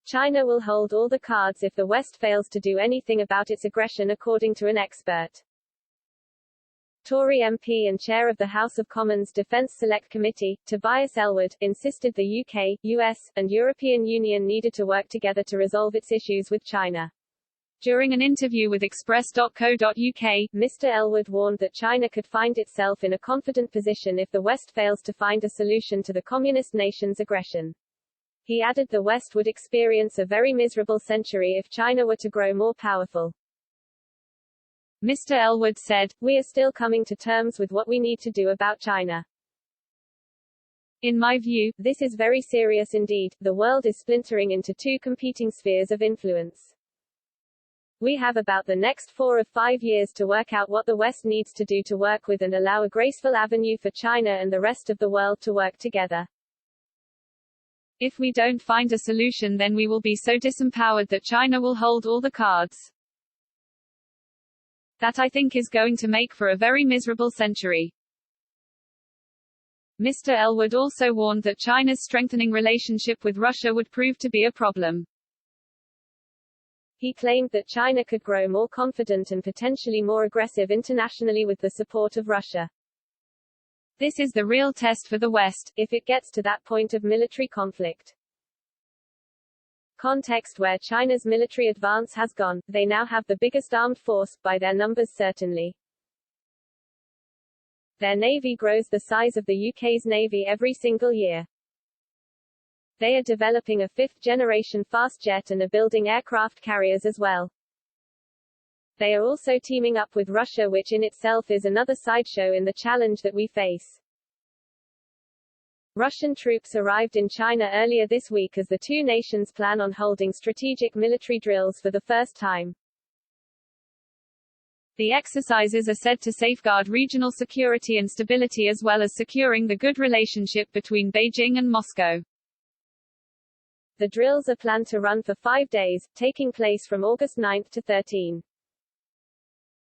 China will hold all the cards if the West fails to do anything about its aggression, according to an expert. Tory MP and chair of the House of Commons Defence Select Committee, Tobias Ellwood, insisted the UK, US, and European Union needed to work together to resolve its issues with China. During an interview with Express.co.uk, Mr. Ellwood warned that China could find itself in a confident position if the West fails to find a solution to the communist nation's aggression. He added the West would experience a very miserable century if China were to grow more powerful. Mr. Ellwood said, "We are still coming to terms with what we need to do about China. In my view, this is very serious indeed. The world is splintering into two competing spheres of influence. We have about the next 4 or 5 years to work out what the West needs to do to work with and allow a graceful avenue for China and the rest of the world to work together. If we don't find a solution, then we will be so disempowered that China will hold all the cards. That I think is going to make for a very miserable century." Mr. Ellwood also warned that China's strengthening relationship with Russia would prove to be a problem. He claimed that China could grow more confident and potentially more aggressive internationally with the support of Russia. This is the real test for the West, if it gets to that point of military conflict. Context where China's military advance has gone, they now have the biggest armed force, by their numbers certainly. Their navy grows the size of the UK's navy every single year. They are developing a 5th-generation fast jet and are building aircraft carriers as well. They are also teaming up with Russia, which in itself is another sideshow in the challenge that we face. Russian troops arrived in China earlier this week as the two nations plan on holding strategic military drills for the first time. The exercises are said to safeguard regional security and stability as well as securing the good relationship between Beijing and Moscow. The drills are planned to run for 5 days, taking place from August 9 to 13.